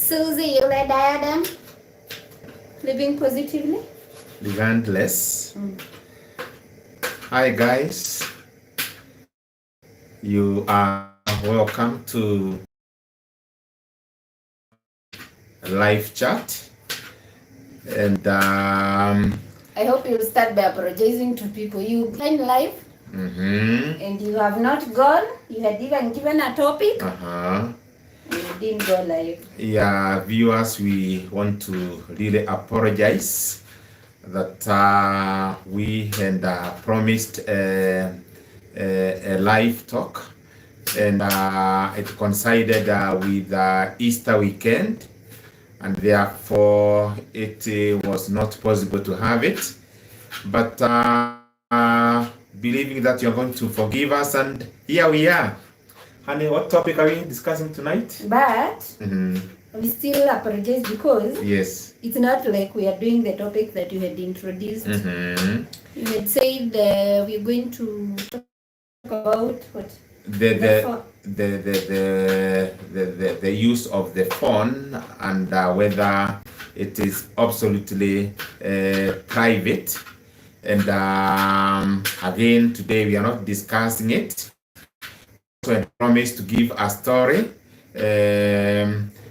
Susie, yule diadem, living positively. Relentless. Hi guys, you are welcome to live chat, and I hope you'll start by apologizing to people. You find live, and you have not gone. You had even given a topic. And you didn't go live. Yeah, viewers, we want to really apologize that we had promised a live talk, and it coincided with Easter weekend, and therefore it was not possible to have it. But believing that you're going to forgive us, and here we are. Honey, what topic are we discussing tonight? But we still apologize because it's not like we are doing the topic that you had introduced. You had said we're going to talk about what? The use of the phone, and whether it is absolutely private. And again, today we are not discussing it. So I promised to give a story. You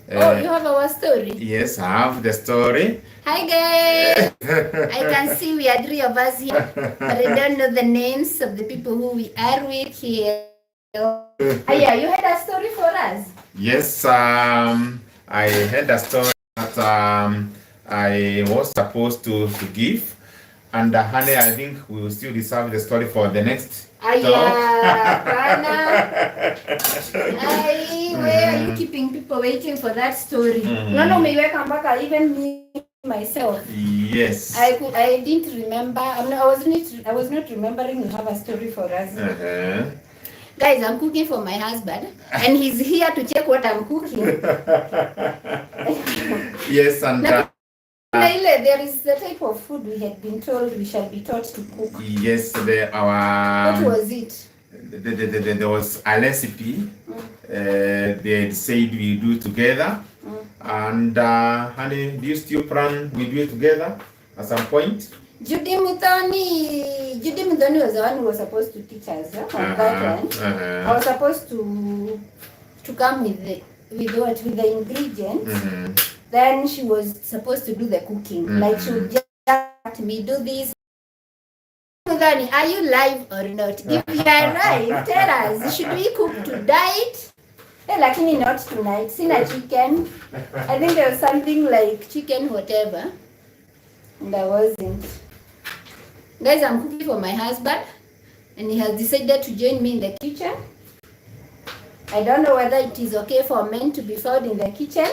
have our story? Yes, I have the story. Hi guys! I can see we are three of us here, but I don't know the names of the people who we are with here. Yeah, you had a story for us? Yes, I had a story that I was supposed to give. And honey, I think we will still reserve the story for the next where are you keeping people waiting for that story? No, maybe I come back. Even me myself. Yes. I didn't remember. I was not remembering you have a story for us. Guys, I'm cooking for my husband, and he's here to check what I'm cooking. Yes, and. There is the type of food we had been told we shall be taught to cook. Yesterday, what was it? There was a recipe. They had said we do it together. And honey, do you still plan we do it together at some point? Judy Muthoni was the one who was supposed to teach us on that one. I was supposed to come with the ingredients. Then she was supposed to do the cooking. Like she would just let me do this. Muthoni, are you live or not? If you are live, tell us. Should we cook tonight? Lakini not tonight. Sina chicken. I think there was something like chicken whatever. And I wasn't. Guys, I'm cooking for my husband, and he has decided to join me in the kitchen. I don't know whether it is okay for men to be found in the kitchen.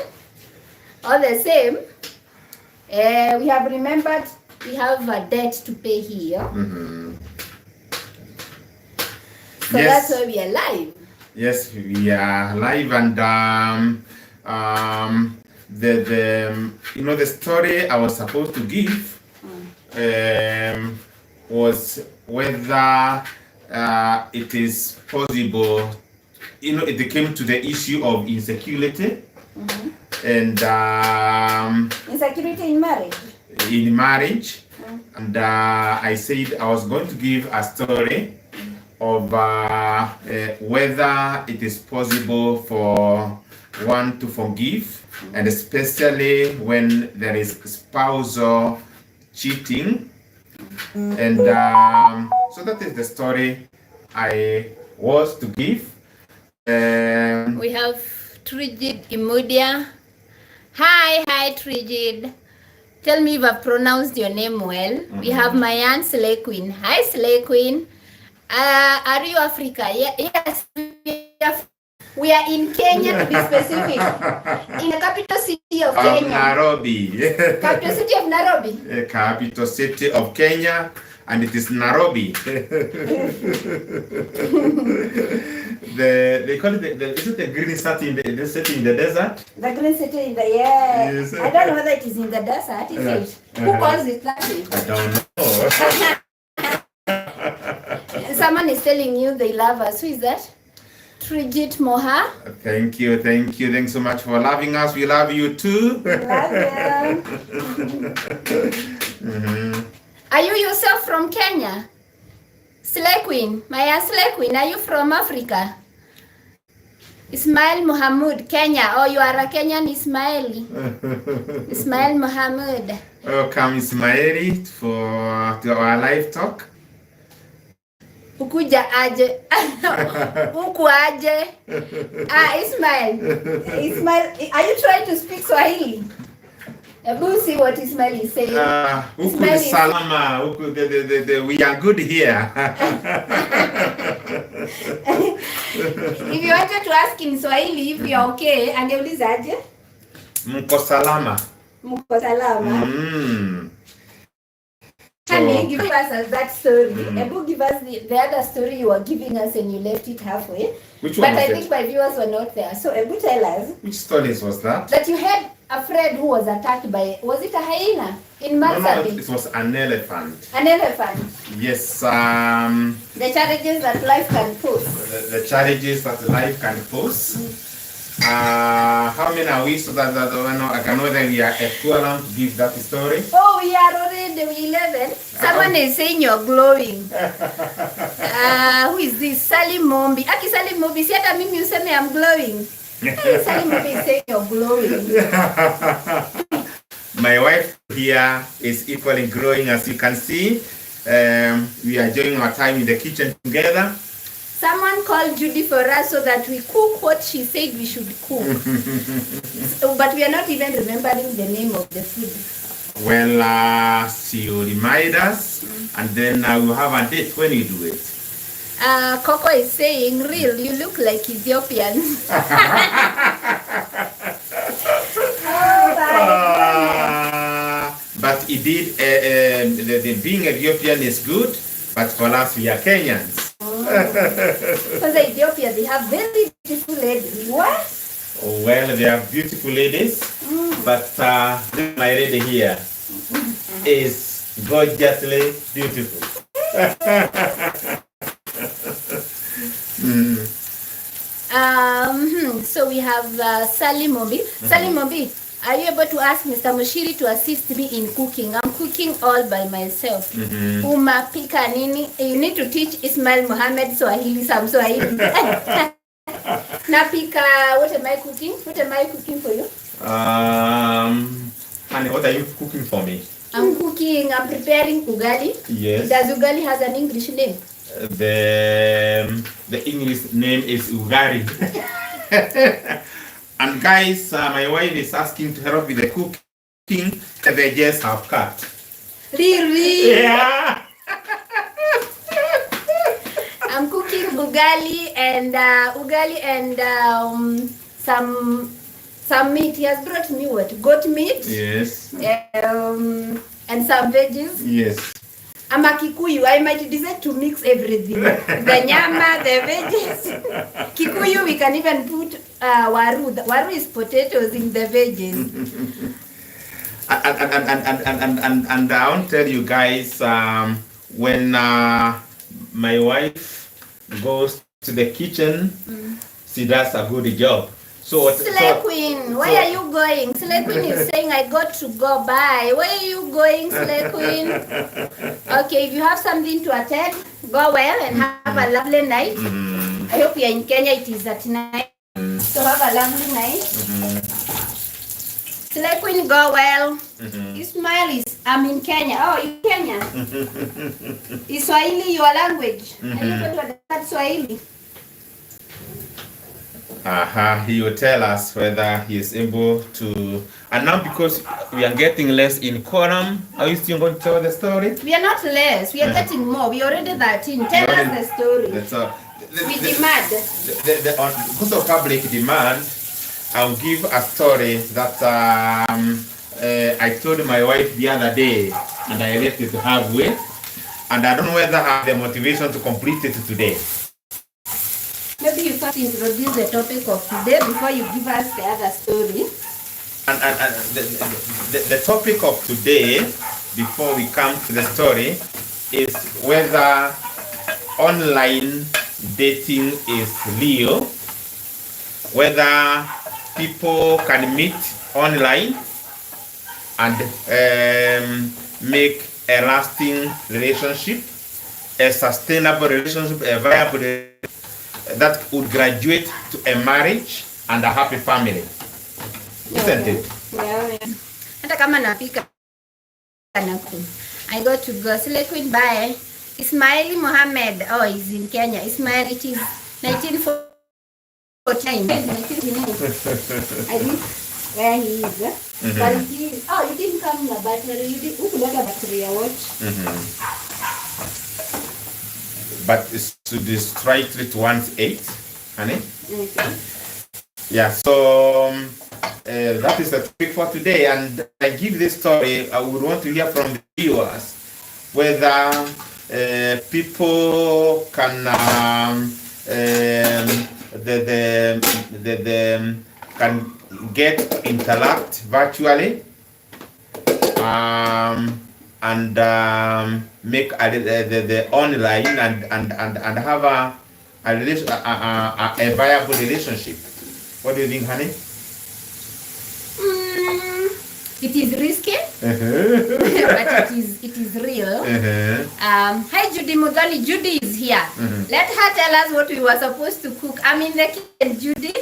All the same, we have remembered we have a debt to pay here. So yes. That's why we are live. Yes, we are live, and the story I was supposed to give was whether it is possible. It came to the issue of insecurity. And insecurity in marriage. And I said I was going to give a story of whether it is possible for one to forgive, and especially when there is spousal cheating. And so that is the story I was to give. We have Trigid Imudia. Hi, Trigid. Tell me if I've pronounced your name well. We have my aunt Slay Queen. Hi, Slay Queen. Are you Africa? Yes. We are in Kenya, to be specific. In the capital city of Kenya. Nairobi. Capital city of Nairobi. Capital city of Kenya, and it is Nairobi. They call it is it the green city in the desert? The green city in the yes. I don't know whether it is in the desert. Is it? Who calls it that? I don't know. Someone is telling you they love us. Who is that? Trijit Moha. Thank you. Thanks so much for loving us. We love you too. Love you. Are you yourself from Kenya? Slay Queen, Maya Slay Queen, are you from Africa? Ismail Muhammad, Kenya. Oh, you are a Kenyan Ismaili. Ismail Muhammad. Welcome, Ismaili, to our live talk. Ukuja aje. Uku aje. Ismail, are you trying to speak Swahili? We'll see what Ismail is saying. Uku salama. Uku, we are good here. If you wanted to ask in Swahili if you're okay, angeuliza aje? Mko salama. Mko salama. Honey, give us that story. Ebu give us the other story you were giving us and you left it halfway. Which one? But I think my viewers were not there. So Ebu, tell us. Which stories was that? That you had a friend who was attacked by, was it a hyena in Marsabit? No, it was an elephant. An elephant. Yes. The challenges that life can pose. The challenges that life can pose. How many are we so that I can know that we are equivalent to give that story? Oh, we are already 11. Someone is saying you're glowing. Who is this? Salim Mombi. Aki Salim Mombi, si hata mimi useme I'm glowing. Hey, Salim Mombi is saying you're glowing. My wife here is equally growing, as you can see. We are enjoying our time in the kitchen together. Someone called Judy for us so that we cook what she said we should cook. But we are not even remembering the name of the food. Well, she will remind us, and then we'll have a date when you do it. Coco is saying, real, you look like Ethiopians. But indeed, being Ethiopian is good, but for us, we are Kenyans. Because Ethiopia, they have very beautiful ladies. What? Well, they are beautiful ladies, but my lady here is gorgeously beautiful. So we have Salim Mobi. Salim Mobi, are you able to ask Mr. Mushiri to assist me in cooking? I'm cooking all by myself. Pika nini? You need to teach Ismail Muhammad Swahili, some Swahili. Napika, what am I cooking? What am I cooking for you? Honey, what are you cooking for me? I'm preparing ugali. Yes. Does ugali has an English name? The English name is ugari. And guys, my wife is asking to help with the cooking. They just have cut. Really? Yeah. I'm cooking ugali and some meat. He has brought me what? Goat meat. Yes. And some veggies. Yes. I'm a Kikuyu. I might decide to mix everything. The nyama, the veggies. Kikuyu, we can even put waru. Waru is potatoes in the veggies. And I want to tell you guys, when my wife goes to the kitchen, she does a good job. Slay Queen, why are you going? Slay Queen is saying I got to go. Bye. Where are you going, Slay Queen? Okay, if you have something to attend, go well and have a lovely night. I hope you're in Kenya. It is at night. So have a lovely night. Slay Queen, go well. Ismail is, I'm in Kenya. Oh, you Kenya? Is Swahili your language? Are you going to understand Swahili? He will tell us whether he is able to. And now, because we are getting less in quorum, are you still going to tell the story? We are not less. We are getting more. We are already 13. Tell us the story. We demand. Because of public demand, I'll give a story that I told my wife the other day, and I left it halfway. And I don't know whether I have the motivation to complete it today. Maybe you first introduce the topic of today before you give us the other story. And the topic of today, before we come to the story, is whether online dating is real, whether people can meet online and make a lasting relationship, a sustainable relationship, a viable relationship that would graduate to a marriage and a happy family. Isn't it? Yeah. Hata kama napika I go to Gosle Queen by Ismail Mohammed. Oh, he's in Kenya. Ismail, it is 1949. I think where he is. But he, oh, you didn't come in a battery. You didn't look like a battery watch. But it's to destroy 318, honey. Okay. Yeah, so that is the topic for today, and I give this story. I would want to hear from the viewers whether people can can interact virtually and make the online and have a viable relationship. What do you think, honey? It is risky, but it is real. Hi, Judy Mugali. Judy is here. Let her tell us what we were supposed to cook. I'm in the kitchen, Judy,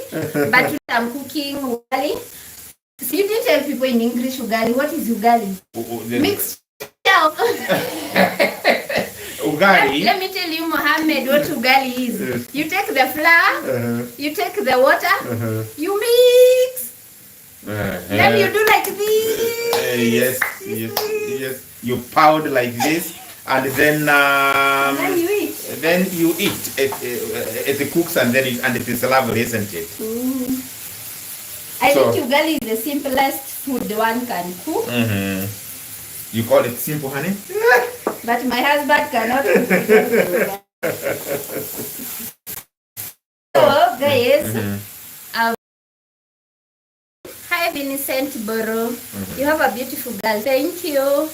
but I'm cooking ugali. So you didn't tell people in English ugali. What is ugali? Mixed. Ugali. Let me tell you, Mohammed, what ugali is. You take the flour, you take the water, you mix. Then you do like this. Yes. You pound like this, and then you eat. Then you eat. It cooks and then it is lovely, isn't it? I think ugali is the simplest food one can cook. You call it simple, honey? But my husband cannot cook it. So, guys, hi Vincent Boro. You have a beautiful girl. Thank you.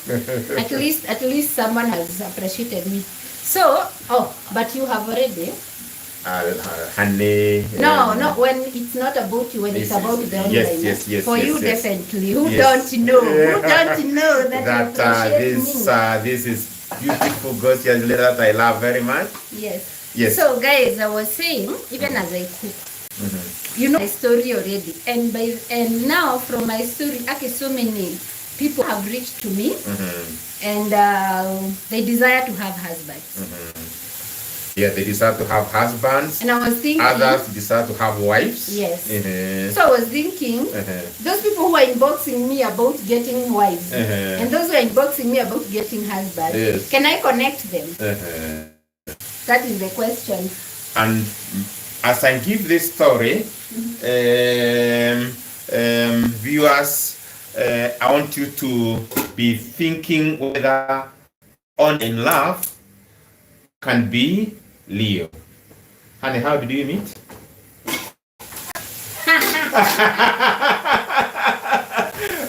At least someone has appreciated me. So, but you have already. Honey. No, when it's not about you, when it's about the online. Yes. For you, definitely. Who don't know? Who don't know that this is beautiful Goshia's letter that I love very much. Yes. So, guys, I was saying, even as I cook, you know my story already, and now from my story, so many people have reached to me, and they desire to have husbands. Yeah, they desire to have husbands. And I was thinking, others desire to have wives. Yes. So I was thinking, those people who are inboxing me about getting wives, and those who are inboxing me about getting husbands, can I connect them? That is the question. And as I give this story, viewers, I want you to be thinking whether online love can be Leo. Honey, how did you meet?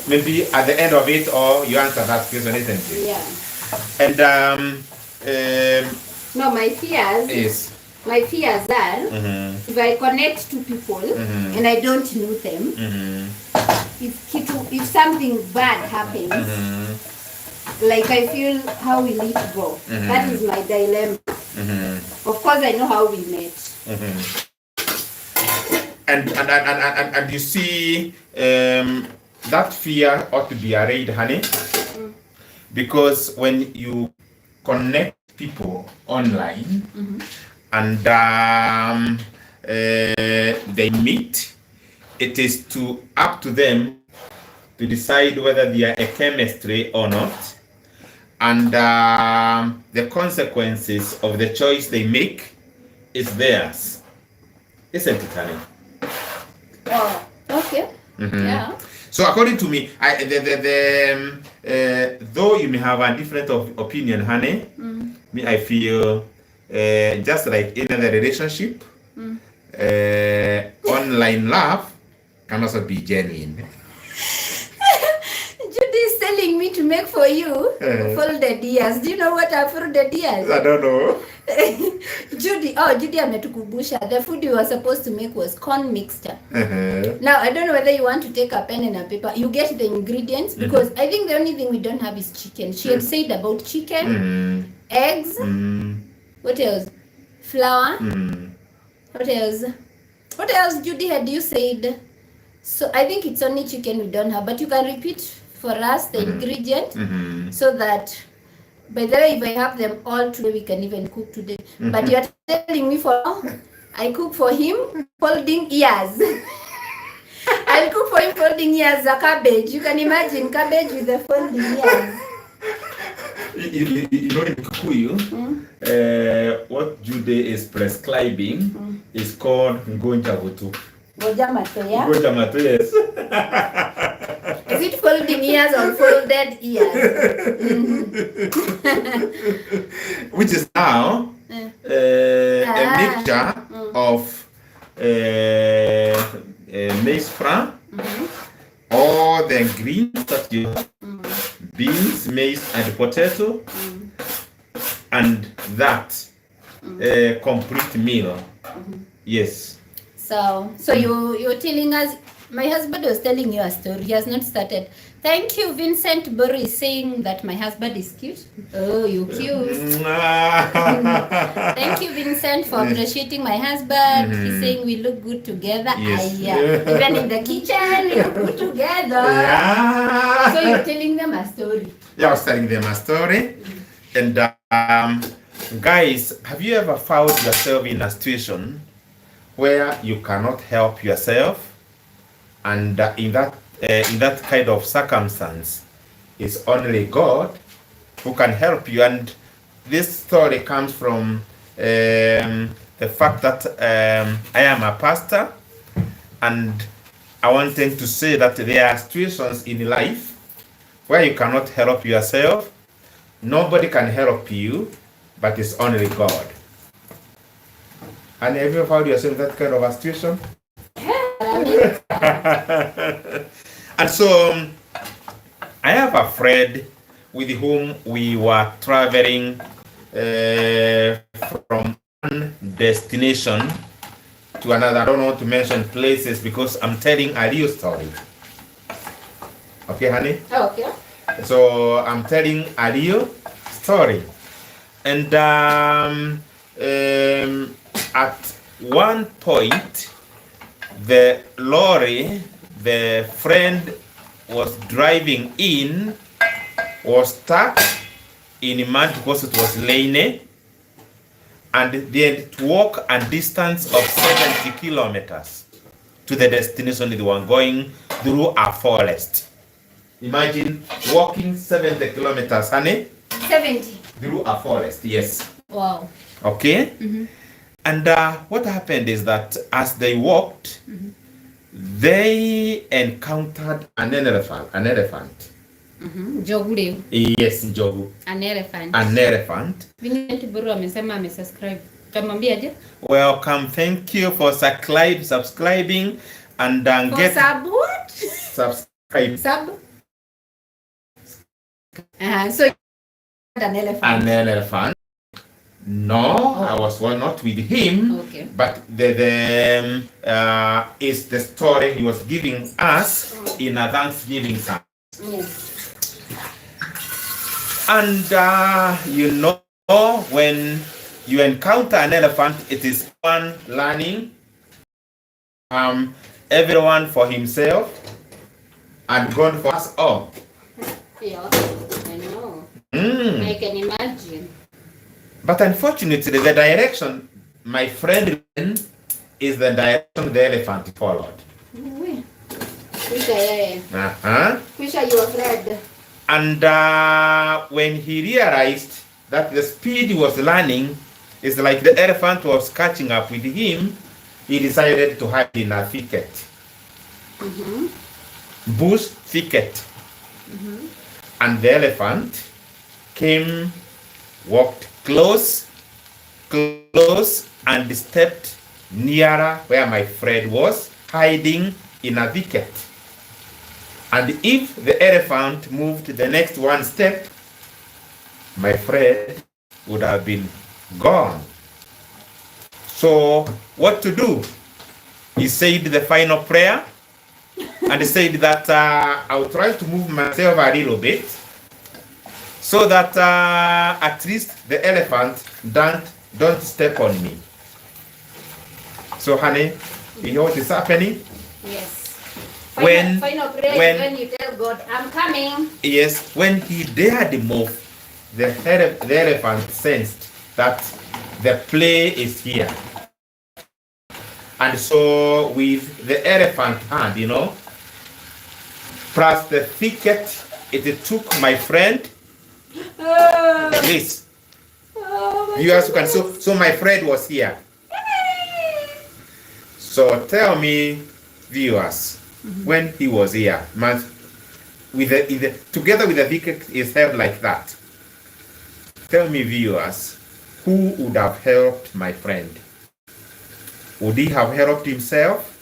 Maybe at the end of it, or you answer that question, isn't it? Yeah. And no, my fears are if I connect to people and I don't know them, if something bad happens, like I feel, how will it go? That is my dilemma. Of course, I know how we met. And you see, that fear ought to be arrayed, honey, because when you connect people online and they meet, it is up to them to decide whether they are a chemistry or not, and the consequences of the choice they make is theirs, isn't it, honey? Oh, okay. Yeah. So according to me, though you may have a different opinion, honey, me, I feel just like in a relationship, online love can also be genuine. Judy is telling telling me to make for you folded ears. Do you know what are folded ears? I don't know. Judy ametukumbusha. The food we were supposed to make was corn mixture. Now, I don't know whether you want to take a pen and a paper. You get the ingredients because I think the only thing we don't have is chicken. She had said about chicken, eggs, what else? Flour. What else? What else, Judy, had you said? So I think it's only chicken we don't have, but you can repeat for us the ingredient so that by the way, if I have them all today, we can even cook today. But you're telling me I cook for him folding ears. I'll cook for him folding ears, a cabbage. You can imagine cabbage with the folding ears. You know, in Kikuyu, what Jude is prescribing is called Ngonja Vutu. Gojamato, yeah? Gojamato, yes. Is it folding ears or folded ears? Which is now a mixture of maize flour, all the ingredients that you have, beans, maize, and potato, and that complete meal. Yes. So you're telling us, my husband was telling you a story. He has not started. Thank you, Vincent Boris, saying that my husband is cute. Oh, you cute. Thank you, Vincent, for appreciating my husband. He's saying we look good together. Yes. Even in the kitchen, we look good together. Yeah. So you're telling them a story. Yeah, I was telling them a story. And guys, have you ever found yourself in a situation where you cannot help yourself? And in that kind of circumstance, it's only God who can help you. And this story comes from the fact that I am a pastor, and I wanted to say that there are situations in life where you cannot help yourself. Nobody can help you, but it's only God. And have you found yourself in that kind of a situation? And so I have a friend with whom we were traveling from one destination to another. I don't want to mention places because I'm telling a real story. Okay, honey? Oh, okay. So I'm telling a real story. And at one point, the lorry the friend was driving in was stuck in mud because it was rainy, and they had to walk a distance of 70 kilometers to the destination. They were going through a forest. Imagine walking 70 kilometers, honey. 70. Through a forest, yes. Wow. Okay? And what happened is that as they walked, they encountered an elephant. Jogu. Yes, Jogu. An elephant. An elephant. Vincent Buru amesema amesubscribe. Tamwambiaje? Welcome, thank you for subscribing and For sub what? subscribe. Sub. So an elephant. An elephant. No, I was not with him. Okay. But the is the story he was giving us in a Thanksgiving service. Yes. And you know, when you encounter an elephant, it is one learning, everyone for himself, and God for us all. Yeah, I know. I can imagine. But unfortunately, the direction my friend went is the direction the elephant followed. Kusha, you are afraid. And when he realized that the speed he was learning is like the elephant was catching up with him, he decided to hide in a thicket. Bush thicket. And the elephant came, walked close, and stepped nearer where my friend was hiding in a thicket. And if the elephant moved the next one step, my friend would have been gone. So what to do? He said the final prayer and he said that I'll try to move myself a little bit so that at least the elephant don't step on me. So honey, you know what is happening? Yes. Final prayer when you tell God, I'm coming. Yes, when he dared move, the elephant sensed that the play is here. And so with the elephant hand, plus the thicket, it took my friend. This. Viewers can so my friend was here. So tell me, viewers, when he was here, together with the thicket is held like that. Tell me, viewers, who would have helped my friend? Would he have helped himself?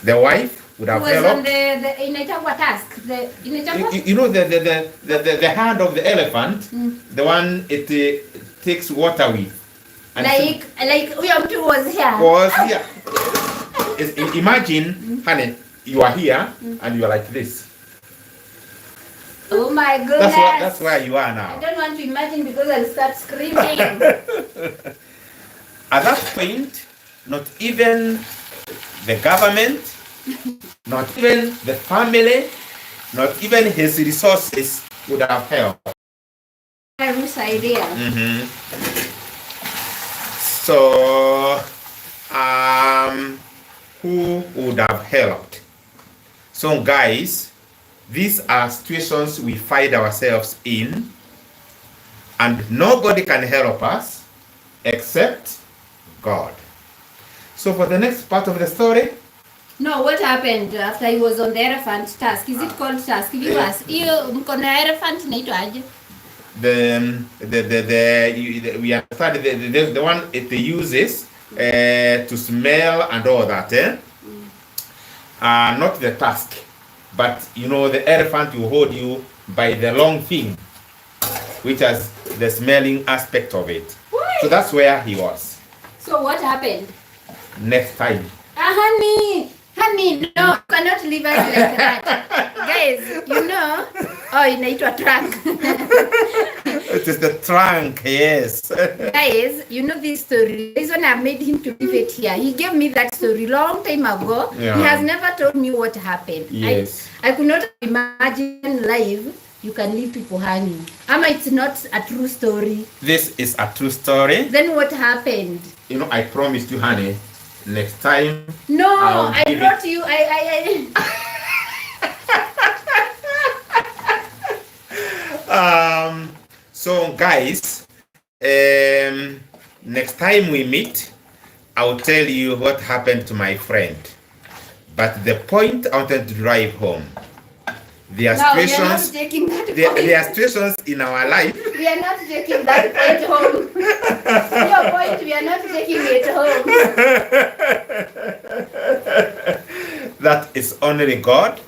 The wife would have helped. On the Inachagua task. The hand of the elephant, the one it takes water with. And like Uyamtu was here. Was here. Imagine, honey, you are here and you are like this. Oh my goodness. That's where you are now. I don't want to imagine because I'll start screaming. At that point, not even the government, not even the family, not even his resources would have helped. Whose idea? So, who would have helped? So, guys, these are situations we find ourselves in, and nobody can help us except God. So, for the next part of the story. No, what happened after he was on the elephant task? Is it called task? Give us. Elephant naitwaje? We understand the one it uses to smell and all that, not the tusk, but the elephant will hold you by the long thing, which has the smelling aspect of it. What? So that's where he was. So what happened? Next time. Honey, no, you cannot leave us like that. Guys, inaitwa trunk. It is the trunk, yes. Guys, this story. This one I made him to leave it here. He gave me that story long time ago. Yeah. He has never told me what happened. Yes. I could not imagine live you can leave people hanging. It's not a true story. This is a true story. Then what happened? I promised you, honey, next time. No, I brought you. So guys, next time we meet, I will tell you what happened to my friend. But the point I wanted to drive home, there are situations in our life. We are not taking that point home. Your point, we are not taking it home. That is only God,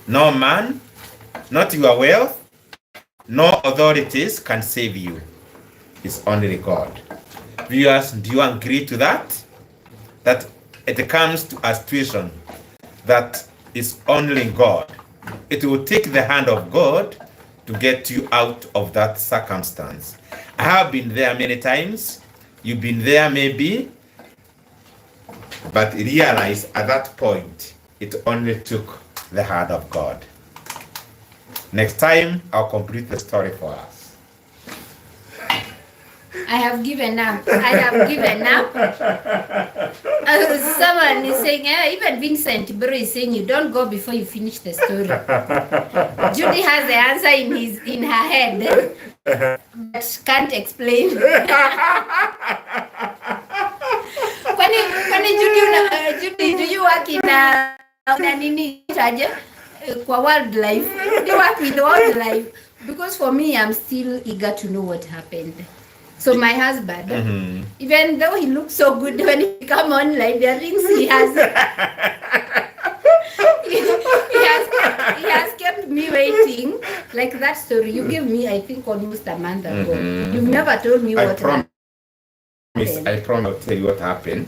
no man, not your wealth, no authorities can save you. It's only God. Viewers, do you agree to that? That it comes to a situation that is only God. It will take the hand of God to get you out of that circumstance. I have been there many times. You've been there maybe. But realize at that point, it only took the hand of God. Next time, I'll complete the story for us. I have given up. Someone is saying, even Vincent Bro is saying, you don't go before you finish the story. Judy has the answer in her head, but can't explain. Judy, do you work in wildlife? Do you work with wildlife? Because for me, I'm still eager to know what happened. So my husband, even though he looks so good when he come online, there are things he has. waiting. Like that story you gave me, I think almost a month ago. You've never told me what happened. I promise I'll tell you what happened.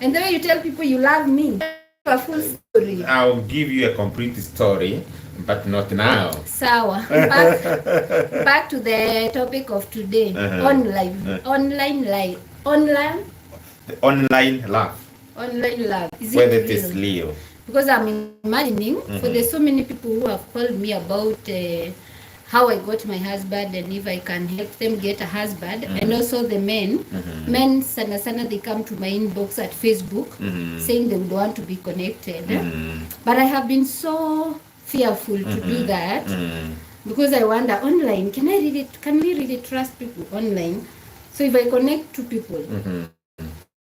And the way you tell people you love me, a full story. I'll give you a complete story, but not now. Sawa. Back to the topic of today. Online love. Online love. Is it Whether real? it is Leo. Because I'm imagining, for there's so many people who have called me about how I got my husband and if I can help them get a husband, and also the men. Men sana they come to my inbox at Facebook saying they would want to be connected. But I have been so fearful to do that because I wonder online, can we really trust people online? So if I connect to people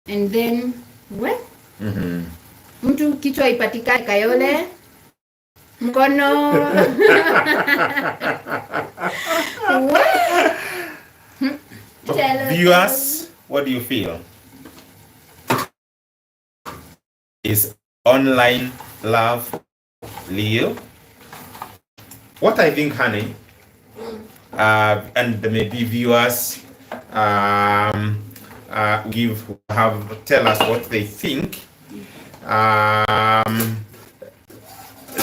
and then what? Mtu kichwa ipatikane Kayole mkono. Viewers, what do you feel? Is online love Leo? What I think, honey, and maybe viewers tell us what they think.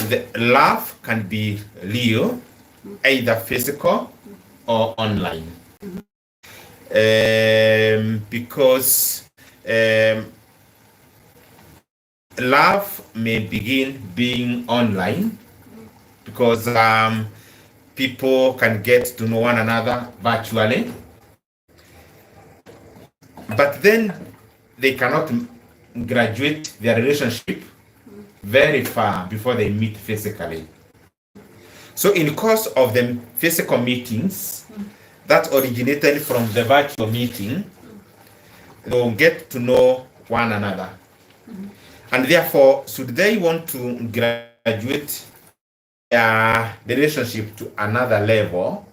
The love can be Leo, either physical or online, because love may begin being online because people can get to know one another virtually, but then they cannot graduate their relationship very far before they meet physically. So in the course of the physical meetings that originated from the virtual meeting, they will get to know one another. And therefore, should they want to graduate the relationship to another level,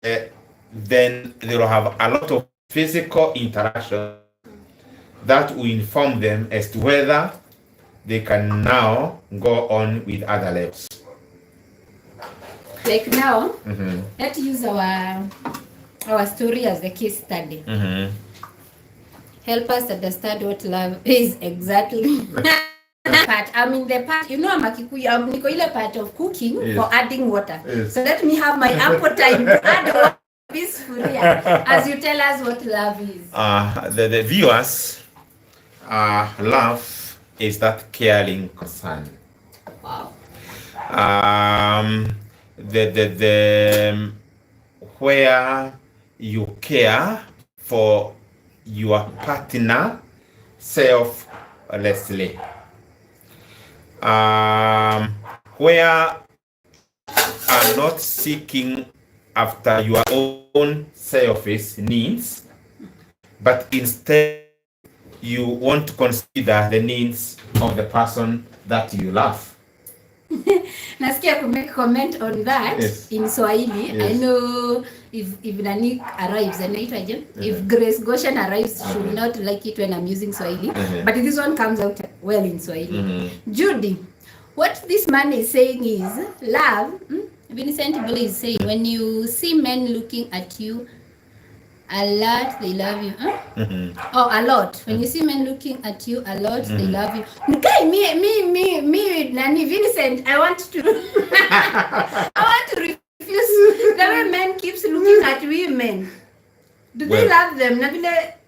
then they will have a lot of physical interaction that will inform them as to whether they can now go on with other levels. Like now, let's use our story as the case study. Help us understand what love is exactly. Part, I'm in the part, you know, I'm a Kikuyu, I'm Nikoile part of cooking for adding water. So let me have my ample time to add water peacefully as you tell us what love is. The viewers, love is that caring concern. Wow. Where you care for your partner selflessly. Where are not seeking after your own selfish needs, but instead you want to consider the needs of the person that you love. Nasikia to make comment on that in Swahili. I know if Nani arrives, and if Grace Goshen arrives, she will not like it when I'm using Swahili. But this one comes out well in Swahili. Judy, what this man is saying is love. Vincent Bolle is saying when you see men looking at you a lot, they love you. Oh, a lot. When you see men looking at you a lot, they love you. Okay, me, Nani, Vincent, I want to refuse the way men keeps looking at women. Do they love them?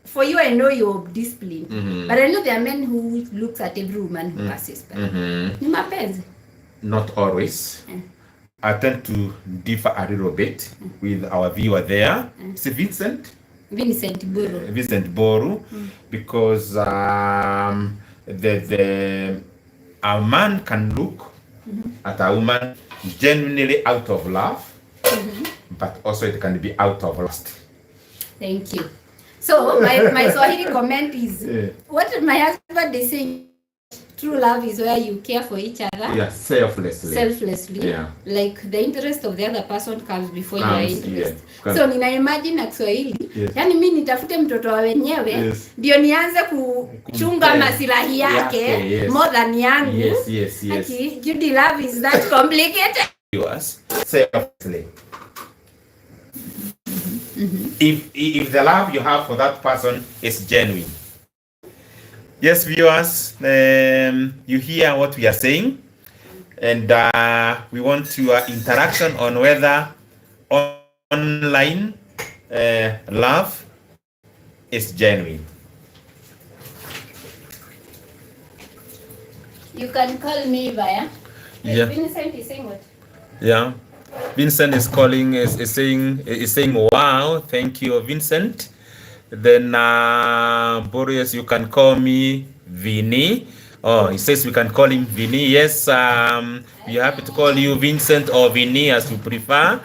For you, I know you're disciplined, but I know there are men who looks at every woman who passes by. Not always. I tend to differ a little bit with our viewer there. It's Vincent Boru, because a man can look at a woman genuinely out of love, but also it can be out of lust. Thank you. So my Swahili comment is what my husband is saying. True love is where you care for each other. Yeah, selflessly. Yeah. Like the interest of the other person comes before your interest. So nina imagine na Kiswahili, yani mimi nitafute mtoto wa wenyewe ndio nianze kuchunga masilahi yake more than yangu. Yes. Judy, love is that complicated. viewers, selflessly. If the love you have for that person is genuine. Yes, viewers, you hear what we are saying, and we want your interaction on whether online love is genuine. You can call me via. Yeah. Vincent is saying what? Yeah. Vincent is calling, is saying, wow, thank you, Vincent. Then Boris, you can call me Vinny. Oh, he says we can call him Vinny. Yes, we're happy to call you Vincent or Vinny as you prefer.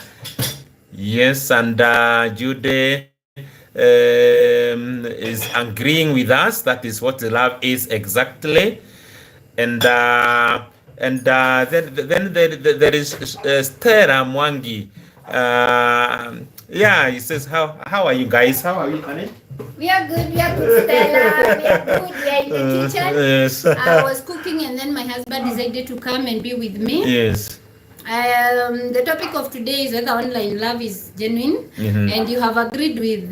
Yes, and Jude is agreeing with us. That is what the love is exactly. And then there is Stella Mwangi. Yeah, he says, how are you guys? How are you, honey? We are good, Stella. We are good. We are in the kitchen. Yes. I was cooking and then my husband decided to come and be with me. Yes. The topic of today is whether online love is genuine, and you have agreed with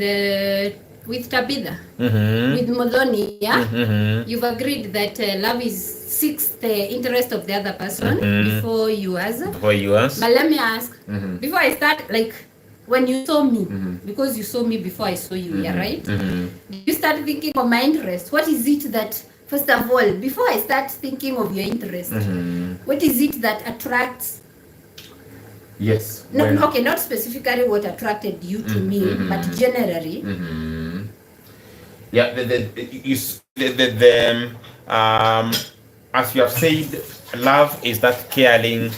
Tabitha, with Modoni, yeah? You've agreed that love seeks the interest of the other person before yours. Before yours. But let me ask, before I start, like when you saw me, because you saw me before I saw you, yeah, right? You start thinking of my interest. What is it that, first of all, before I start thinking of your interest, what is it that attracts? Yes. No, okay, not specifically what attracted you to me, but generally. Yeah, as you have said, love is that caring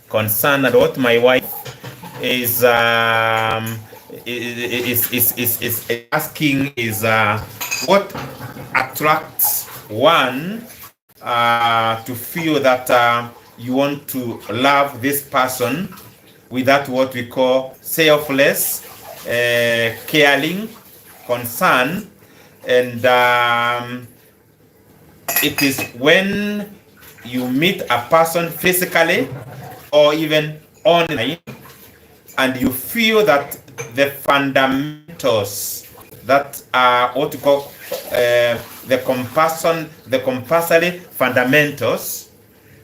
concern, and what my wife is asking is what attracts one to feel that you want to love this person without what we call selfless, caring, concern, and it is when you meet a person physically or even online, and you feel that the fundamentals that are what we call the compulsory fundamentals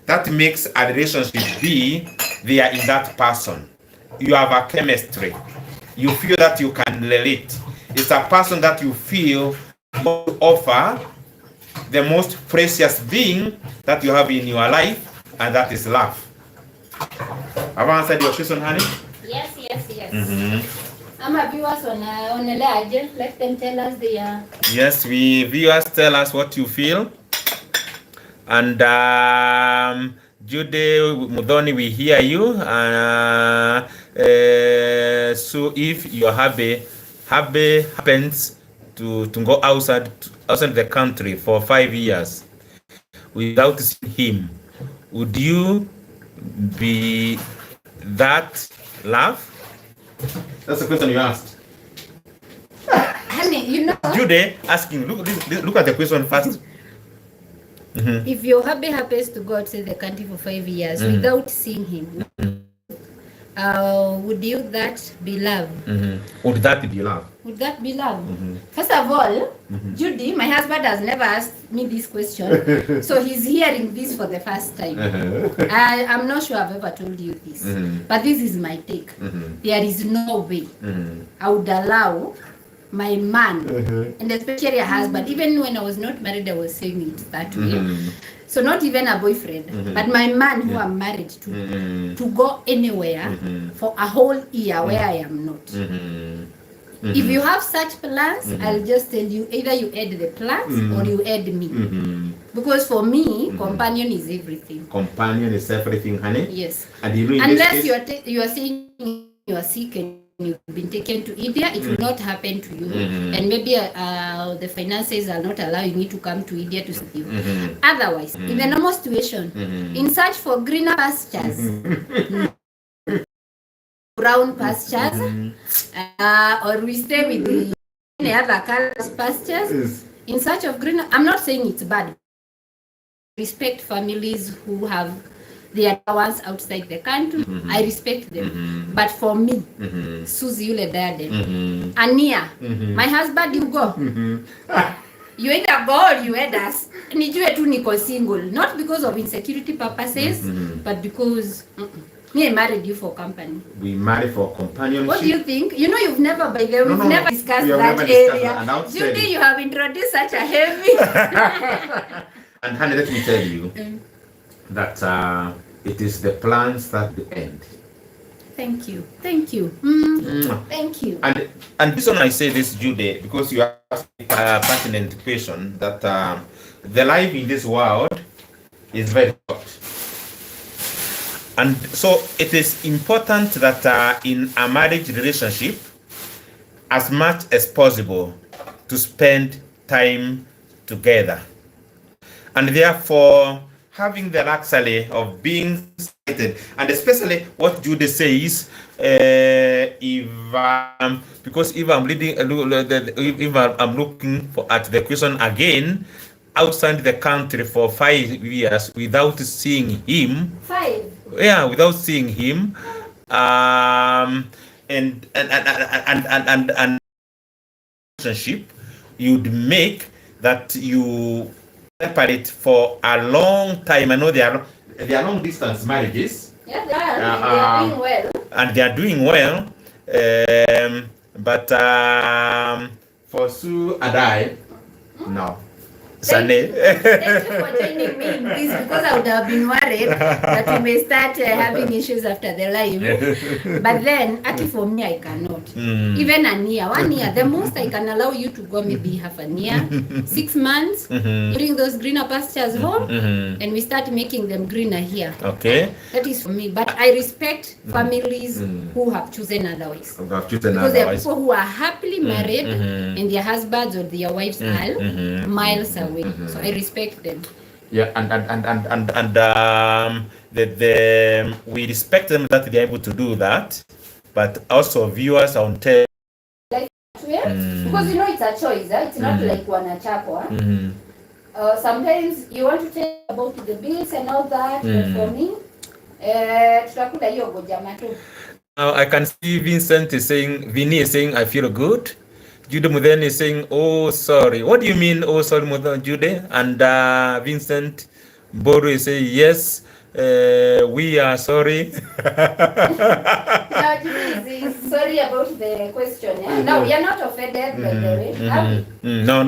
that makes a relationship be there in that person. You have a chemistry. You feel that you can relate. It's a person that you feel will offer the most precious being that you have in your life, and that is love. Have I answered your question, honey? Yes. Viewers on let them tell us their. Yes, viewers tell us what you feel. And Jude Mudoni, we hear you. So if your hubby happens to go outside the country for 5 years without seeing him, would you be that love? That's the question you asked. Honey, you know. Jude asking, look at the question first. If your hubby happens to go outside the country for 5 years without seeing him, would you that be love? Would that be love? Would that be love? First of all, Judy, my husband has never asked me this question, so he's hearing this for the first time. I'm not sure I've ever told you this, but this is my take. There is no way I would allow my man, and especially a husband, even when I was not married, I was saying it that way. So not even a boyfriend, but my man who I'm married to go anywhere for a whole year where I am not. If you have such plans, I'll just tell you, either you add the plans or you add me. Because for me, companion is everything. Companion is everything, honey? Yes. And you know, unless you are saying you are sick and you've been taken to India, it will not happen to you. And maybe the finances are not allowing you to come to India to see you. Otherwise, in the normal situation, in search for greener pastures, brown pastures, or we stay with the other colors pastures, in search of greener. I'm not saying it's bad. Respect families who have They are the ones outside the country. I respect them. But for me, Suzy yule dada, Ania, my husband, you go. You either go or you either nijue tu niko single, not because of insecurity purposes, but because me, I married you for company. We married for companionship. What do you think? You know, you've never, by the way, we've never discussed that area. Judy, you have introduced such a heavy. And honey, let me tell you that it is the plans that the end. Thank you. Thank you. Thank you. And this one I say this, Judy, because you asked a pertinent question that the life in this world is very short. And so it is important that in a marriage relationship, as much as possible, to spend time together. And therefore, having the luxury of being excited, and especially what Judy says, because if I'm reading, if I'm looking at the question again, outside the country for 5 years without seeing him. 5. Yeah, without seeing him, and relationship, you'd make that you separate for a long time. I know they are long distance marriages. Yeah, they are doing well. And they are doing well. But for Sue and I, no. Thank you for joining me in this, because I would have been worried that we may start having issues after the live. But then, actually for me, I cannot. Even a year, 1 year, the most I can allow you to go maybe half a year, 6 months, bring those greener pastures home, and we start making them greener here. Okay. That is for me. But I respect families who have chosen otherwise. Because there are people who are happily married and their husbands or their wives are miles away. So I respect them. Yeah, and we respect them that they're able to do that, but also viewers on tape. Like, because you know it's a choice. It's not like wanachapwa. Sometimes you want to tell about the bills and all that. But for me, tutakula hiyo gojama tu. Now I can see Vincent is saying, Vinny is saying, I feel good. Jude Mudhen is saying, oh, sorry. What do you mean, oh, sorry, Jude? And Vincent Boru is saying, yes, we are sorry. Sorry about the question. Yeah? No, you're not offended, by the way. No.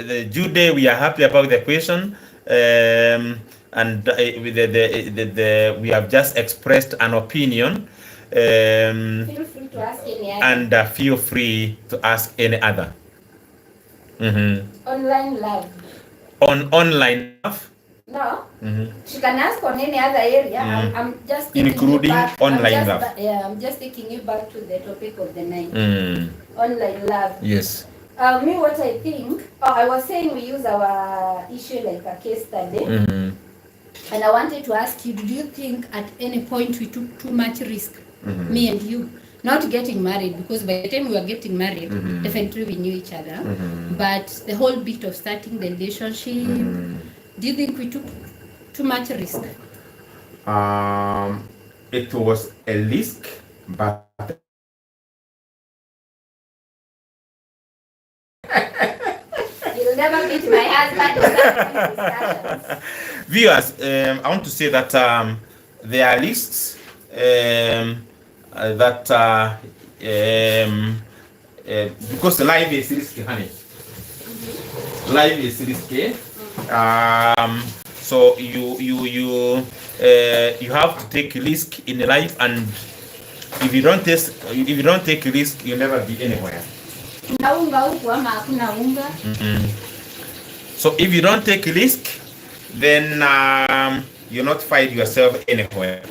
The Jude, we are happy about the question. And we have just expressed an opinion. Feel free to ask any other. And feel free to ask any other. Online love. On online love? No. She can ask on any other area. I'm just including online love. I'm just taking you back to the topic of the night. Online love. Yes. Me, what I think. I was saying we use our issue like a case study. And I wanted to ask you, do you think at any point we took too much risk? Me and you, not getting married, because by the time we were getting married, definitely we knew each other. But the whole bit of starting the relationship, do you think we took too much risk? It was a risk, but you'll never meet my husband. Viewers, I want to say that there are risks that because life is risky, honey. Life is risky. So you have to take risk in life, and if you don't take risk, you'll never be anywhere. So if you don't take risk, then you not find yourself anywhere.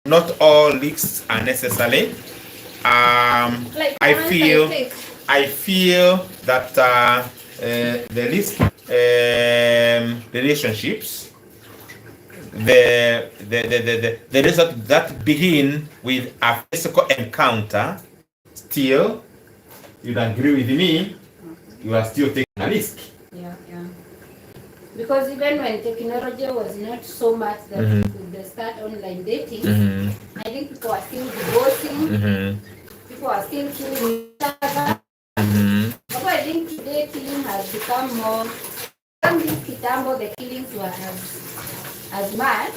Not all risks are necessary. I feel that the risk relationships, the result that begin with a physical encounter, still, you'd agree with me, you are still taking a risk. Yeah. Because even when technology was not so much that we could start online dating, I think people are still divorcing, people are still killing each other. So I think today killing has become more. I don't think Kitambo the killings were as much,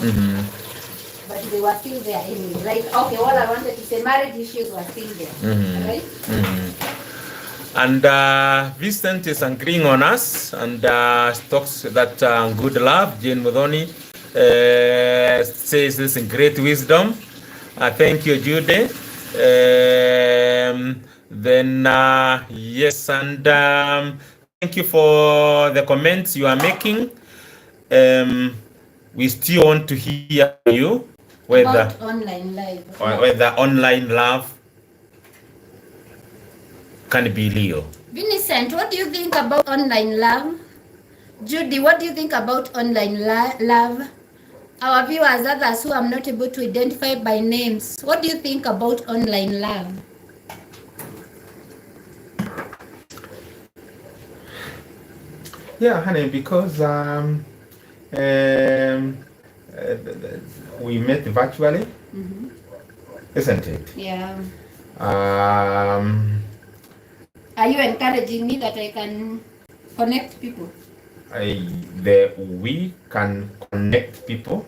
but they were still there anyway. Like, okay, all I wanted to say, marriage issues were still there, right? And Vincent is agreeing on us and talks that good love. Jane Modoni says this in great wisdom. Thank you, Jude. Then, yes, and thank you for the comments you are making. We still want to hear you whether online love can be real. Vincent, what do you think about online love? Judy, what do you think about online love? Our viewers, others who I'm not able to identify by names, what do you think about online love? Yeah, honey, because we met virtually, isn't it? Yeah. Are you encouraging me that I can connect people? We can connect people.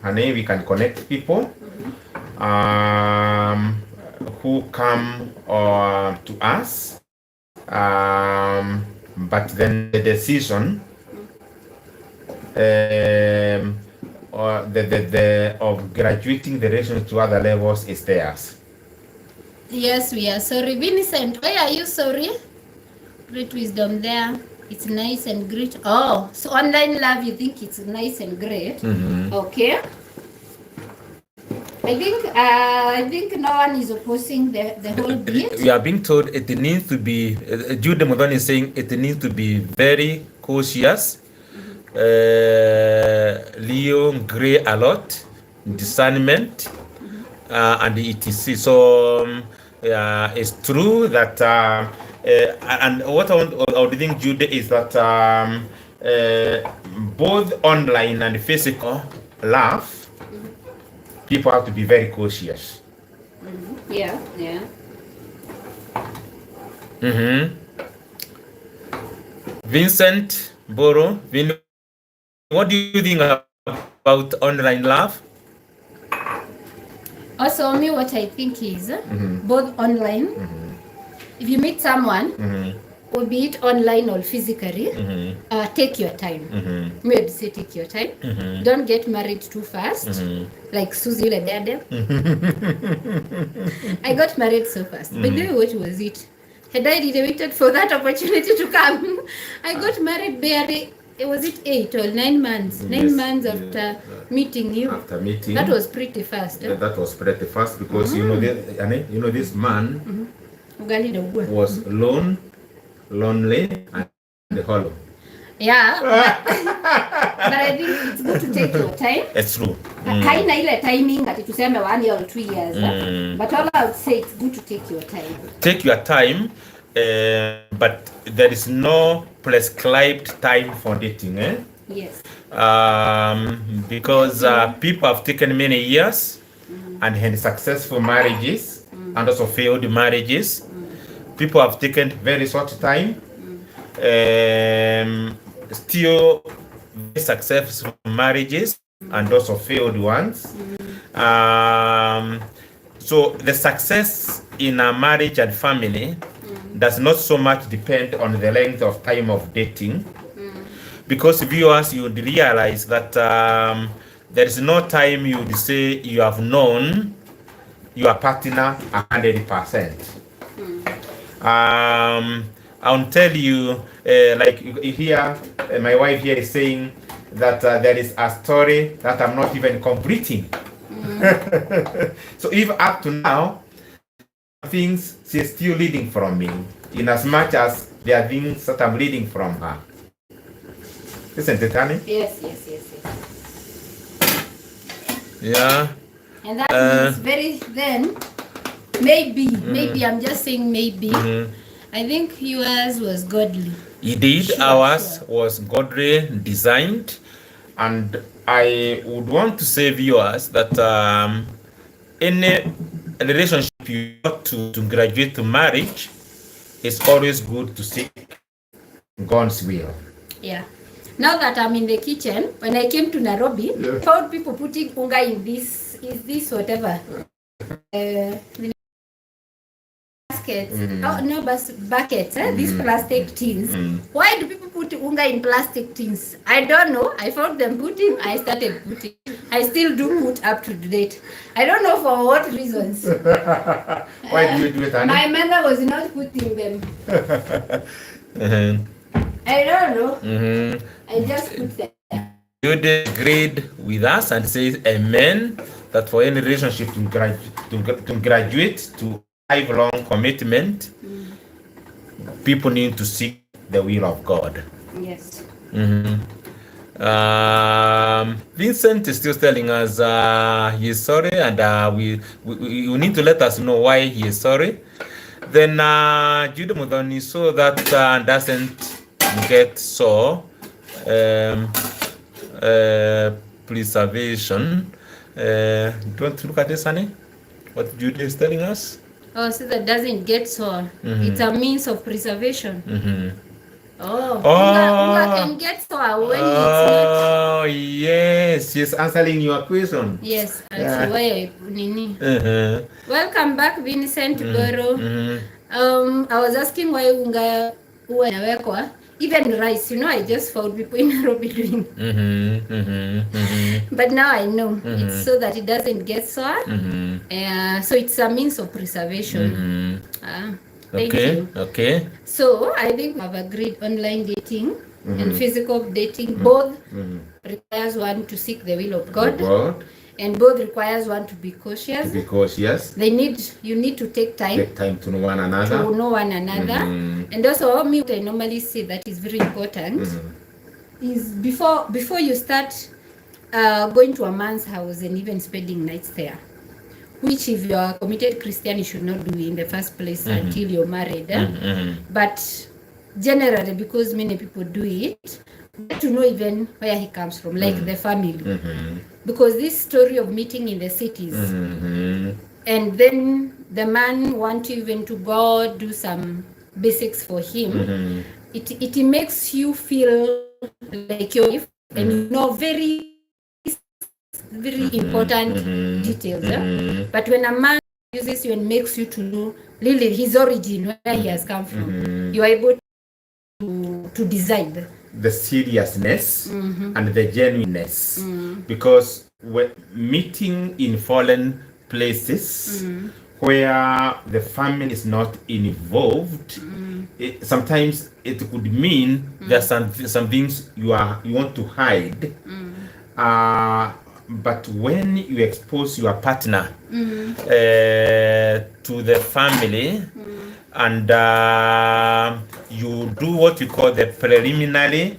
Honey, we can connect people who come to us. But then the decision or the of graduating the relation to other levels is theirs. Yes, we are sorry. Vincent, why are you sorry? Great wisdom there. It's nice and great. Oh, so online love, you think it's nice and great? Okay. I think no one is opposing the whole bit. We are being told it needs to be, Jude Modoni is saying it needs to be very cautious. Leo Gray a lot, discernment, and etc. So it's true that, and what I would think, Jude, is that both online and physical love, people have to be very cautious. Yeah. Vincent Boro, what do you think about online love? Also, me, what I think is both online. If you meet someone, or be it online or physically, take your time. Me would say take your time. Don't get married too fast. Like Susie Ledade. I got married so fast. But then what was it? Had I waited for that opportunity to come? I got married barely. Was it 8 or 9 months? 9 months after meeting you. After meeting. That was pretty fast. Yeah, that was pretty fast because you know this man was lonely and hollow. Yeah, but I think it's good to take your time. It's true. Haina ile timing ati tuseme 1 year or 2 years. But all I would say, it's good to take your time. Take your time, but there is no prescribed time for dating. Yes. Because people have taken many years and had successful marriages and also failed marriages. People have taken very short time, still very successful marriages and also failed ones. So the success in a marriage and family does not so much depend on the length of time of dating, because viewers, you would realize that there is no time you would say you have known your partner 100%. I'll tell you, like you hear my wife here is saying that there is a story that I'm not even completing. So even up to now, things she's still leading from me, in as much as there are things that I'm leading from her. Isn't it, honey? Yes. Yeah. And that means very then, maybe I'm just saying maybe, I think yours was godly. Indeed, Sure, ours sure. was godly designed, and I would want to say, viewers, that any relationship you got to graduate to marriage, it's always good to seek God's will. Yeah. Now that I'm in the kitchen, when I came to Nairobi, I found people putting unga in this whatever. Baskets. Oh, no, buckets, these plastic tins. Why do people put unga in plastic tins? I don't know. I found them putting, I started putting. I still do put up to date. I don't know for what reasons. Why do you do it, Annie? My mother was not putting them. I don't know. I just put them. You agreed with us and says amen that for any relationship to graduate to lifelong commitment, people need to seek the will of God. Yes. Vincent is still telling us he is sorry, and we need to let us know why he is sorry. Then Judah Mudhoni, so that doesn't get so preservation. Don't look at this, honey. What Judah is telling us. Oh, so that doesn't get sore. It's a means of preservation. Oh, unga can get sore when it's not. Oh, yes. She's answering your question. Yes, nini. Welcome back, Vincent Goro. I was asking why unga huwa inawekwa. Even rice, I just found people in Nairobi doing. But now I know it's so that it doesn't get sour. So it's a means of preservation. Thank you. Okay. So I think we have agreed online dating and physical dating both requires one to seek the will of God. And both requires one to be cautious. You need to take time. Take time to know one another. And also, what I normally say that is very important is before you start going to a man's house and even spending nights there, which if you are a committed Christian, you should not do in the first place until you're married. But generally, because many people do it, to know even where he comes from, like the family. Because this story of meeting in the cities, and then the man want you even to go do some basics for him, it makes you feel like you're and very, very important details. But when a man uses you and makes you to know really his origin, where he has come from, you are able to decide the seriousness and the genuineness, because when meeting in foreign places where the family is not involved, sometimes it could mean there's some things you want to hide. But when you expose your partner to the family, and you do what you call the preliminary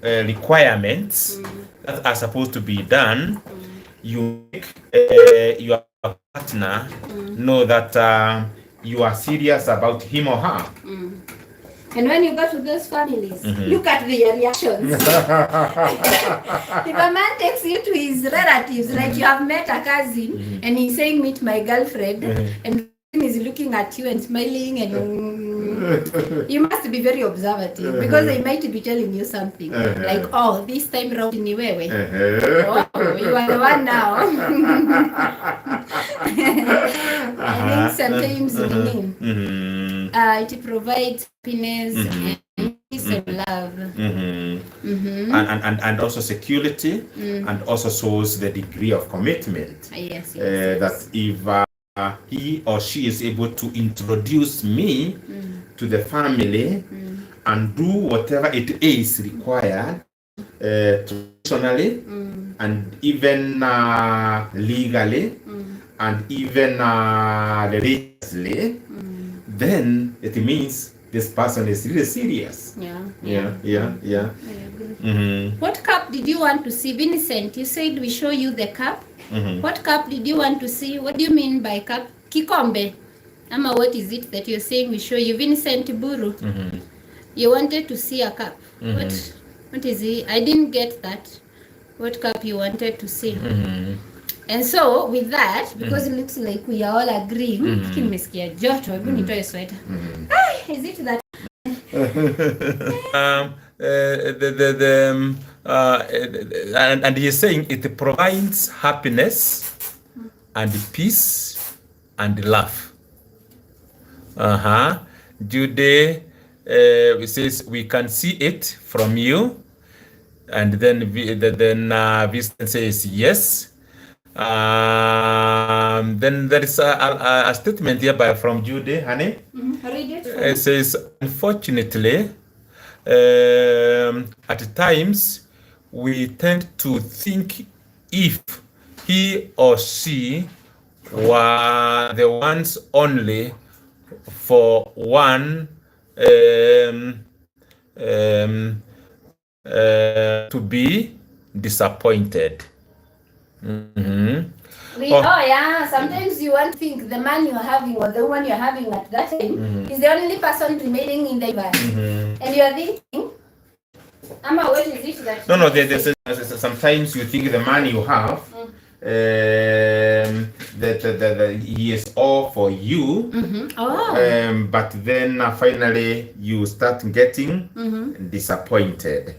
requirements that are supposed to be done, you make your partner know that you are serious about him or her. And when you go to those families, look at their reactions. If a man takes you to his relatives, like you have met a cousin, and he's saying, meet my girlfriend, and is looking at you and smiling, and you must be very observative, because they might be telling you something like, oh, this time round ni wewe. Oh, you are the one now. I think sometimes it provides happiness and peace and love. And also security, and also shows the degree of commitment. Yes. That if he or she is able to introduce me to the family and do whatever it is required traditionally and even legally and even religiously, then it means this person is really serious. Yeah. What cup did you want to see, Vincent? You said we show you the cup. What cup did you want to see? What do you mean by cup? Kikombe. Ama, what is it that you're saying we show you? Vincent Buru, you wanted to see a cup. What is it? I didn't get that. What cup you wanted to see? And so with that, because it looks like we are all agreeing, nimesikia joto, hebu nitoe sweater. Is it that? And he's saying it provides happiness and peace and love. Jude says we can see it from you, and then Vincent says yes. Then there is a statement here from Jude, honey. Read it. It says, unfortunately, at times we tend to think if he or she were the ones only for one to be disappointed. Sometimes you want to think the man you're having or the one you're having at that time is the only person remaining in the universe. And you're thinking, Ama, what is it that... No, there's sometimes you think the man you have, that he is all for you, but then finally you start getting disappointed.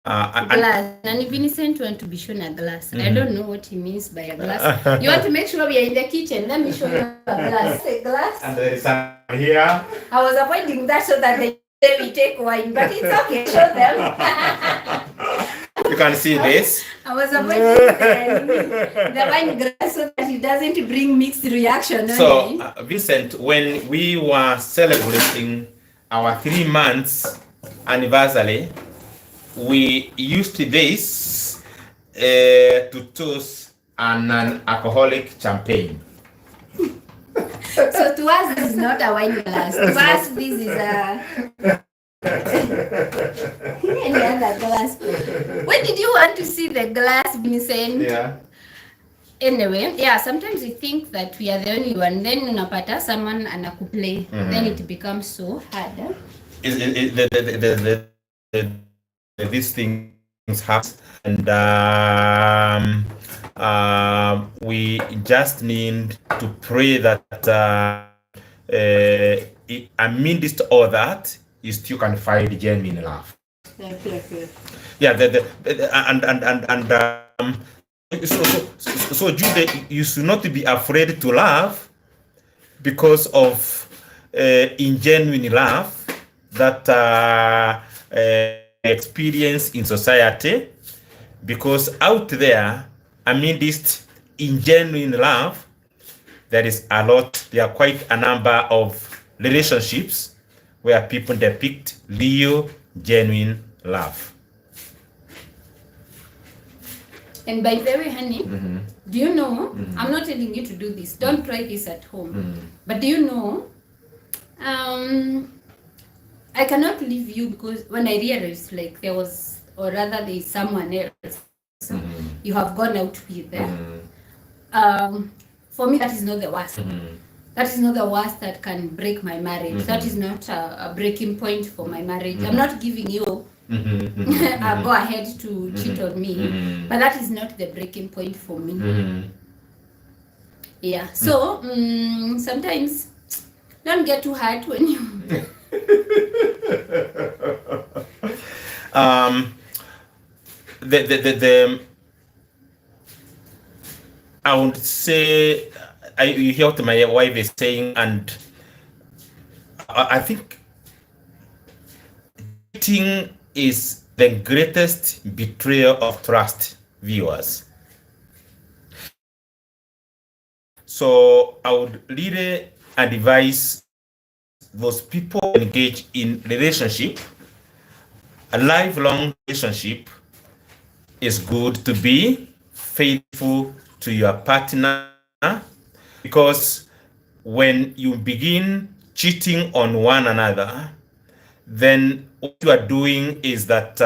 Glass. And Vincent want to be shown a glass. I don't know what he means by a glass. You want to make sure we are in the kitchen. Let me show you a glass. A glass. And there is some here. I was avoiding that so that they we take wine, but it's okay. Show them. You can see this. I was avoiding the wine glass so that it doesn't bring mixed reaction. So, Vincent, when we were celebrating our 3 months anniversary, we used this to toast an alcoholic champagne. So to us, this is not a wine glass. To us, this is a any other glass. When did you want to see the glass, Vincent? Yeah. Anyway, sometimes we think that we are the only one. Then unapata someone anakuplay. Then it becomes so hard. These things happen, and we just need to pray that amidst all that, you still can find genuine love. So Jude, you should not be afraid to love because of ingenuine love that experience in society, because out there amidst ingenuine love there are quite a number of relationships where people depict real genuine love. And by the way, honey, do you know, I'm not telling you to do this, don't try this at home, but do you know, I cannot leave you because when I realized like there is someone else you have gone out with them. For me, that is not the worst. That is not the worst that can break my marriage. That is not a breaking point for my marriage. I'm not giving you a go ahead to cheat on me, but that is not the breaking point for me. So sometimes don't get too hurt when you I would say, you hear what my wife is saying, and I think cheating is the greatest betrayal of trust, viewers. So I would really advise those people engage in relationship, a lifelong relationship. Is good to be faithful to your partner, because when you begin cheating on one another, then what you are doing is that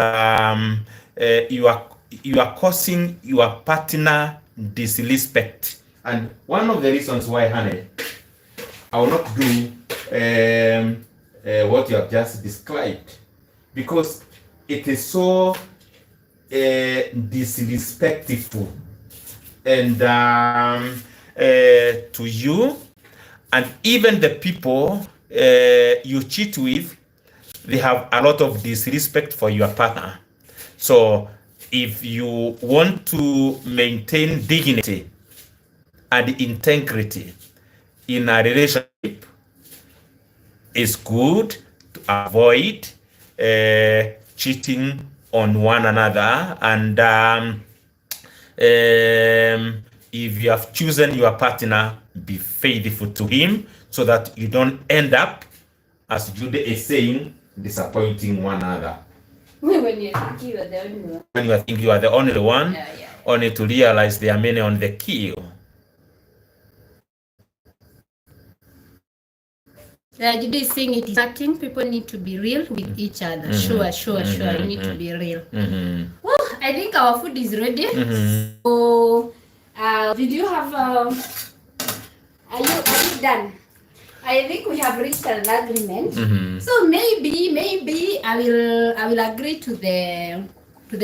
you are causing your partner disrespect And one of the reasons why, honey, I will not do what you have just described, because it is so disrespectful and to you, and even the people you cheat with, they have a lot of disrespect for your partner. So if you want to maintain dignity and integrity in a relationship, it's good to avoid cheating on one another. And if you have chosen your partner, be faithful to him so that you don't end up, as Jude is saying, disappointing one another. When you think you are the only one. When you think you are the only one, only to realize there are many on the queue. Jude is saying it is starting. People need to be real with each other. Sure. You need to be real. Well, I think our food is ready. So, did you have? Are you done? I think we have reached an agreement. So maybe I will agree to the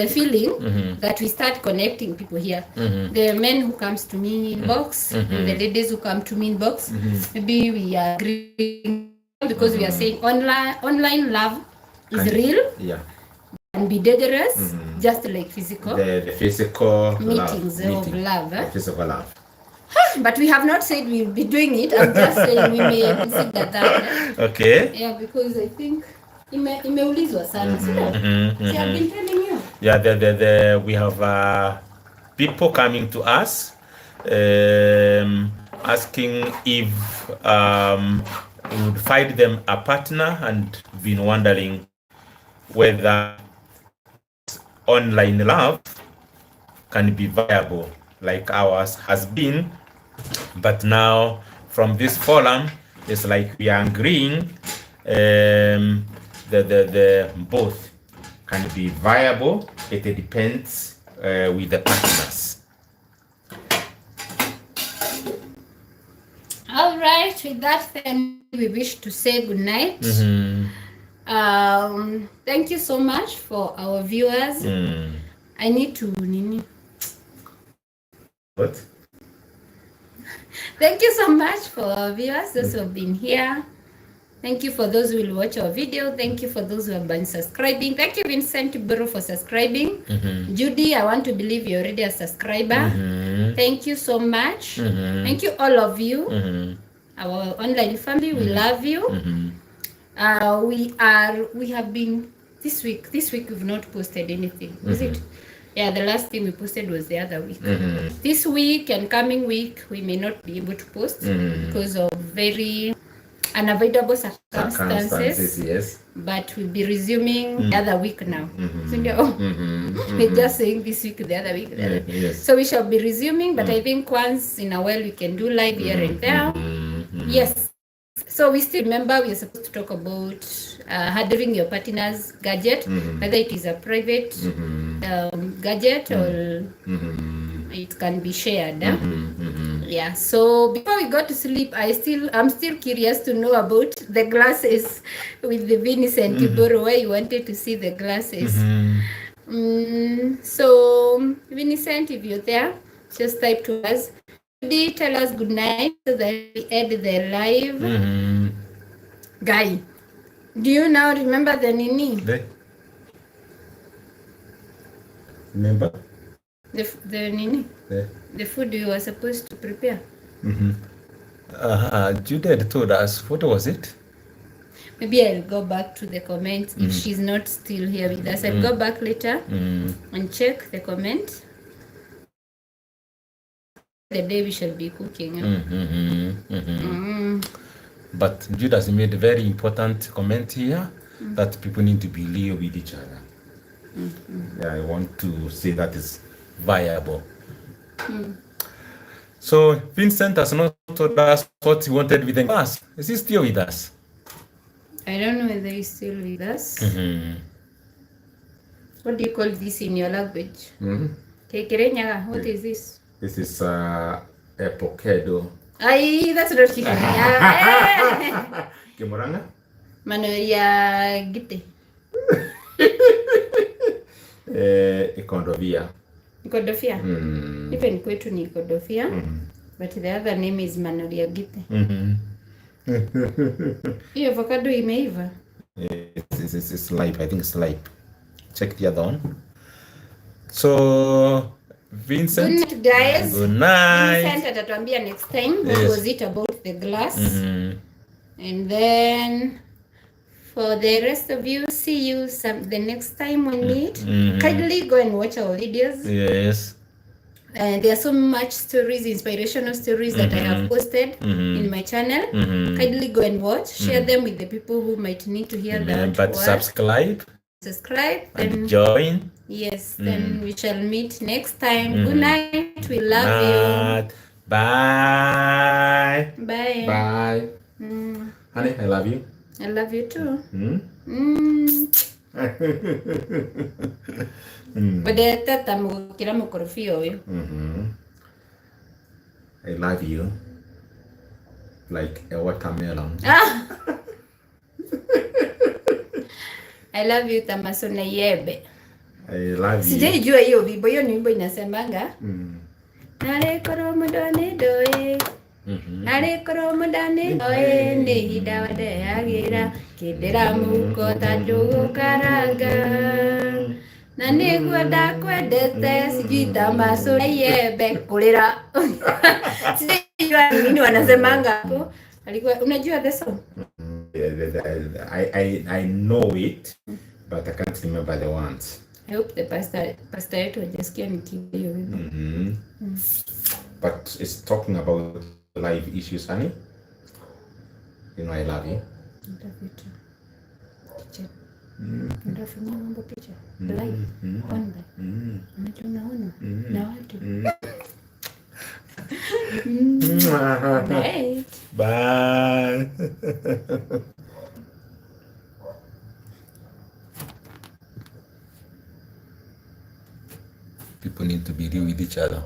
feeling that we start connecting people here. The men who comes to me in box, and the ladies who come to me in box. Maybe we agree because we are saying online love is real. Yeah. And be dangerous, just like physical. The physical meetings of love. The physical love. But we have not said we'll be doing it. I'm just saying we may consider that. Okay. Yeah, because I think imeulizwa sana. See, I've been telling you. Yeah, we have people coming to us asking if we would find them a partner, and been wondering whether online love can be viable like ours has been. But now from this forum, it's like we are agreeing the both can be viable. It depends with the partners. All right, with that then we wish to say good night. Thank you so much for our viewers. I need to What? Thank you so much for our viewers, those who have been here. Thank you for those who will watch our video. Thank you for those who have been subscribing. Thank you, Vincent Buru, for subscribing. Judy, I want to believe you're already a subscriber. Thank you so much. Thank you, all of you. Our online family, we love you. We have been this week we've not posted anything. Is it? Yeah, the last thing we posted was the other week. This week and coming week, we may not be able to post because of very unavoidable circumstances. Yes. But we'll be resuming the other week now. So, we're just saying this week, the other week. Yes. So we shall be resuming, but I think once in a while we can do live here and there. Yes. So we still remember we are supposed to talk about handling your partner's gadget, whether it is a private gadget or it can be shared. Yeah. So before we go to sleep, I'm still curious to know about the glasses with the Vincent Buru, where you wanted to see the glasses. So Vincent, if you're there, just type to us. Tell us good night so that we end the live. Guy, do you now remember the nini? Remember? The nini? The food you were supposed to prepare. Judith told us, what was it? Maybe I'll go back to the comments if she's not still here with us. I'll go back later and check the comment. The day we shall be cooking. But Judas made a very important comment here that people need to be real with each other. Yeah, I want to say that is viable. So Vincent has not told us what he wanted with the class. Is he still with us? I don't know whether he's still with us. What do you call this in your language? What is this? This is Epokedo. Ai, that's not Kikuyu. Kimuranga? Manoria Gite. Ikondovia. Ikodofia. Even kwetu ni Ikodofia. But the other name is Manoria Gite. Hiyo avocado imeiva. It's live. I think it's live. Check the other one. So, Vincent. Good night, guys. Good night. Vincent atatuambia next time what Yes. was it about the glass. And then for the rest of you, see you the next time we meet. Kindly go and watch our videos. Yes. And there are so much stories, inspirational stories that I have posted in my channel. Kindly go and watch. Share them with the people who might need to hear that. Remember to word. subscribe And and join. yes, then we shall meet next time. Good night. We love you. Bye. you. Bye. Bye. Honey, I love you. I love you too. But tata mugukira mukorofia uyu. I love you. Like a watermelon. I love you tamasuna yebe. I love you. Sijaijua hiyo wimbo. Hiyo ni wimbo inasemanga. Nare koromo done doe. Nare koromo done doe. Nehi dawade agira. Kidera muko tajugo karaga. Na niguo ndakwendete sijui tamasuna yebe kulira. Sijaijua nini wanasemanga hapo. Alikuwa unajua the song? I know it, but I can't remember the words. I hope the pastor yetu hajasikia nikiimba hiyo wimbo. But it's talking about life issues, honey. You know I love you. Nitafuta picha. Nitafanyia mambo picha. Live. Online. Unajua unaona na watu. Bye. Bye. People need to be real with each other.